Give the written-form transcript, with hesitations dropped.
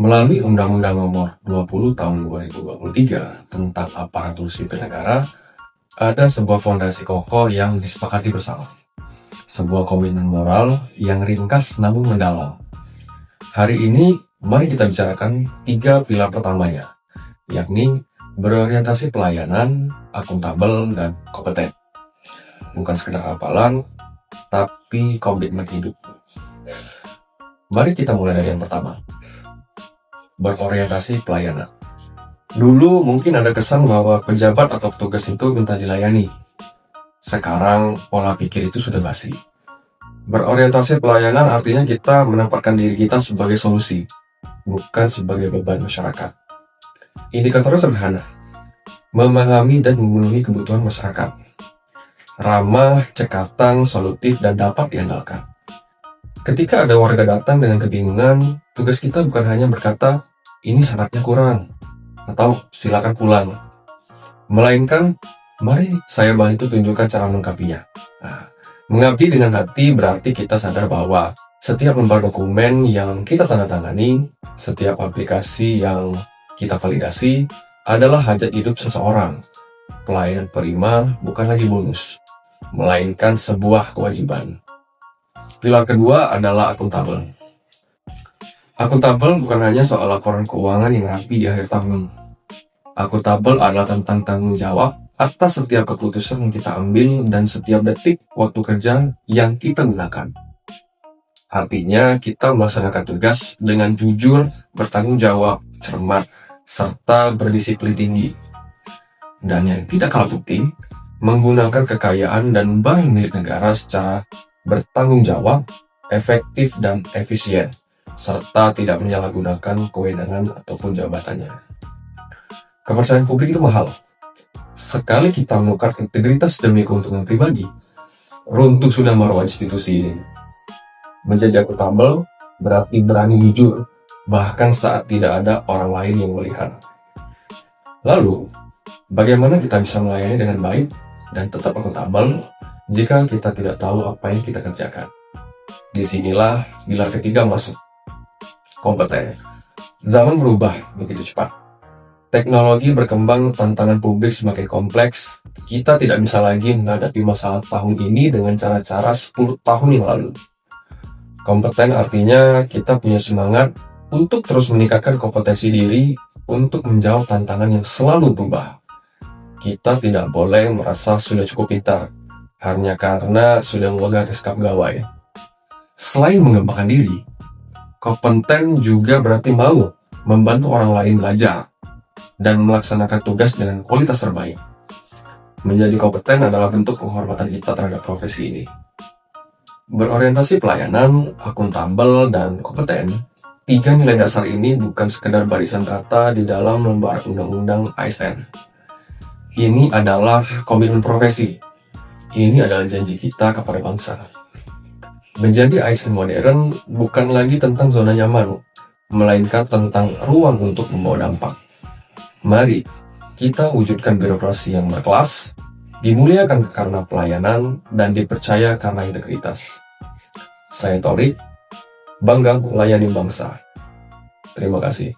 Melalui Undang-Undang Nomor 20 Tahun 2023 tentang Aparatur Sipil Negara, ada sebuah fondasi kokoh yang disepakati bersama. Sebuah komitmen moral yang ringkas namun mendalam. Hari ini, mari kita bicarakan 3 pilar pertamanya, yakni berorientasi pelayanan, akuntabel, dan kompeten. Bukan sekedar hafalan, tapi komitmen hidup. Mari kita mulai dari yang pertama. Berorientasi pelayanan. Dulu mungkin ada kesan bahwa pejabat atau petugas itu minta dilayani. Sekarang pola pikir itu sudah basi. Berorientasi pelayanan artinya kita menempatkan diri kita sebagai solusi, bukan sebagai beban masyarakat. Indikatornya sederhana. Memahami dan memenuhi kebutuhan masyarakat. Ramah, cekatan, solutif, dan dapat diandalkan. Ketika ada warga datang dengan kebingungan, tugas kita bukan hanya berkata, ini syaratnya kurang, atau silakan pulang. Melainkan, mari saya bantu tunjukkan cara melengkapinya. Nah, mengabdi dengan hati berarti kita sadar bahwa setiap lembar dokumen yang kita tanda tangani, setiap aplikasi yang kita validasi, adalah hajat hidup seseorang. Pelayanan prima bukan lagi bonus, melainkan sebuah kewajiban. Pilar kedua adalah akuntabel. Akuntabel bukan hanya soal laporan keuangan yang rapi di akhir tahun. Akuntabel adalah tentang tanggung jawab atas setiap keputusan yang kita ambil dan setiap detik waktu kerja yang kita gunakan. Artinya, kita melaksanakan tugas dengan jujur, bertanggung jawab, cermat, serta berdisiplin tinggi. Dan yang tidak kalah penting, menggunakan kekayaan dan barang milik negara secara bertanggung jawab, efektif, dan efisien, serta tidak menyalahgunakan kewenangan ataupun jabatannya. Kepercayaan publik itu mahal. Sekali kita menukar integritas demi keuntungan pribadi, runtuh sudah marwah institusi ini. Menjadi akuntabel berarti berani jujur, bahkan saat tidak ada orang lain yang melihat. Lalu, bagaimana kita bisa melayani dengan baik dan tetap akuntabel jika kita tidak tahu apa yang kita kerjakan? Disinilah pilar ketiga masuk. Kompeten. Zaman berubah begitu cepat. Teknologi berkembang, tantangan publik semakin kompleks. Kita tidak bisa lagi menghadapi masalah tahun ini dengan cara-cara 10 tahun yang lalu. Kompeten artinya kita punya semangat untuk terus meningkatkan kompetensi diri untuk menjawab tantangan yang selalu berubah. Kita tidak boleh merasa sudah cukup pintar hanya karena sudah memegang SK pegawai. Selain mengembangkan diri, kompeten juga berarti mau membantu orang lain belajar dan melaksanakan tugas dengan kualitas terbaik. Menjadi kompeten adalah bentuk penghormatan kita terhadap profesi ini. Berorientasi pelayanan, akuntabel, dan kompeten, 3 nilai dasar ini bukan sekedar barisan kata di dalam lembar undang-undang ASN. Ini adalah komitmen profesi. Ini adalah janji kita kepada bangsa. Menjadi ASN modern bukan lagi tentang zona nyaman, melainkan tentang ruang untuk membawa dampak. Mari kita wujudkan birokrasi yang berkelas, dimuliakan karena pelayanan, dan dipercaya karena integritas. Saya Torik, bangga melayani bangsa. Terima kasih.